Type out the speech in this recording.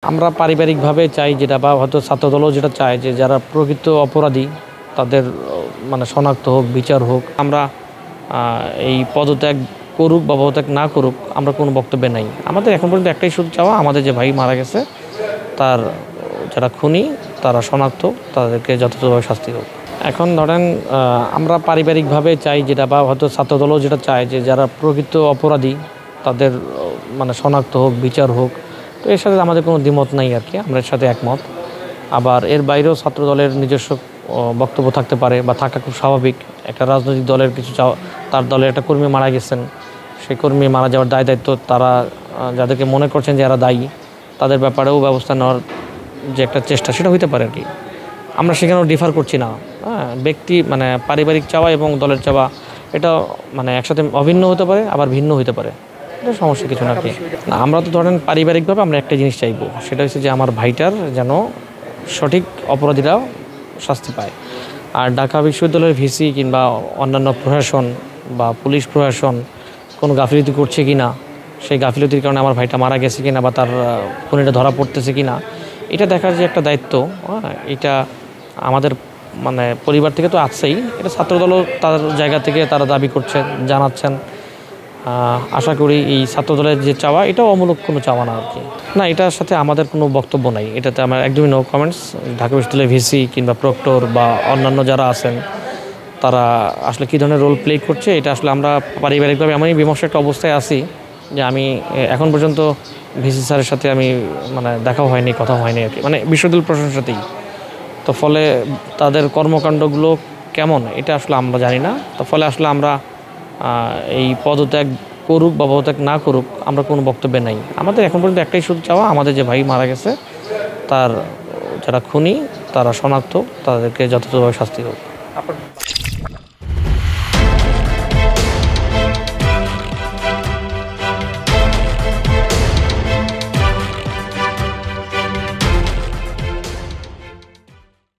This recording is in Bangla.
আমরা পারিবারিকভাবে চাই যেটা বা হয়তো ছাত্রদলও যেটা চায় যে যারা প্রকৃত অপরাধী তাদের মানে শনাক্ত হোক, বিচার হোক। আমরা এই পদত্যাগ করুক বা পদত্যাগ না করুক আমরা কোনো বক্তব্যে নাই। আমাদের এখন পর্যন্ত একটাই শুধু চাওয়া, আমাদের যে ভাই মারা গেছে তার যারা খুনি তারা শনাক্ত, তাদেরকে যথাযথভাবে শাস্তি হোক। এখন ধরেন আমরা পারিবারিকভাবে চাই যেটা বা হয়তো ছাত্রদলও যেটা চায় যে যারা প্রকৃত অপরাধী তাদের মানে শনাক্ত হোক, বিচার হোক। তো এর সাথে আমাদের কোনো দ্বিমত নাই আর কি, আমরা এর সাথে একমত। আবার এর বাইরেও ছাত্র দলের নিজস্ব বক্তব্য থাকতে পারে বা থাকা খুব স্বাভাবিক। একটা রাজনৈতিক দলের কিছু তার দলের একটা কর্মী মারা গেছেন, সেই কর্মী মারা যাওয়ার দায় দায়িত্ব তারা যাদেরকে মনে করছেন যে এরা দায়ী তাদের ব্যাপারেও ব্যবস্থা নেওয়ার যে একটা চেষ্টা সেটা হইতে পারে আর কি। আমরা সেখানেও ডিফার করছি না। ব্যক্তি মানে পারিবারিক চাওয়া এবং দলের চাওয়া এটা মানে একসাথে অভিন্ন হতে পারে, আবার ভিন্ন হতে পারে। এটা সমস্যা কিছু না কি। না, আমরা তো ধরেন পারিবারিকভাবে আমরা একটা জিনিস চাইবো, সেটা হচ্ছে যে আমার ভাইটার যেন সঠিক অপরাধীরা শাস্তি পায়। আর ঢাকা বিশ্ববিদ্যালয়ের ভিসি কিংবা অন্যান্য প্রশাসন বা পুলিশ প্রশাসন কোনো গাফিলতি করছে কি না, সেই গাফিলতির কারণে আমার ভাইটা মারা গেছে কিনা বা তার খুনিটা ধরা পড়তেছে কি না, এটা দেখার যে একটা দায়িত্ব, এটা আমাদের মানে পরিবার থেকে তো আছেই। এটা ছাত্রদলও তার জায়গা থেকে তারা দাবি করছেন, জানাচ্ছেন। আশা করি এই ছাত্রদলের যে চাওয়া এটাও অমূলক কোনো চাওয়া না আর কি। না, এটার সাথে আমাদের কোনো বক্তব্য নাই, এটাতে আমার একদমই নো কমেন্টস। ঢাকা বিশ্ববিদ্যালয়ের ভিসি কিংবা প্রক্টর বা অন্যান্য যারা আছেন তারা আসলে কী ধরনের রোল প্লে করছে এটা আসলে আমরা পারিবারিকভাবে এমনই বিমর্ষ একটা অবস্থায় আছি যে আমি এখন পর্যন্ত ভিসি স্যারের সাথে আমি মানে দেখাও হয়নি, কথাও হয়নি আর কি, মানে বিশ্ববিদ্যালয় প্রশাসনের সাথেই। তো ফলে তাদের কর্মকাণ্ডগুলো কেমন এটা আসলে আমরা জানি না। তো ফলে আসলে আমরা এই পদত্যাগ করুক বা পদত্যাগ না করুক আমরা কোনো বক্তব্যে নাই। আমাদের এখন পর্যন্ত একটাই শুধু চাওয়া, আমাদের যে ভাই মারা গেছে তার যারা খুনি তারা শনাক্ত, তাদেরকে যথাযথভাবে শাস্তি হোক।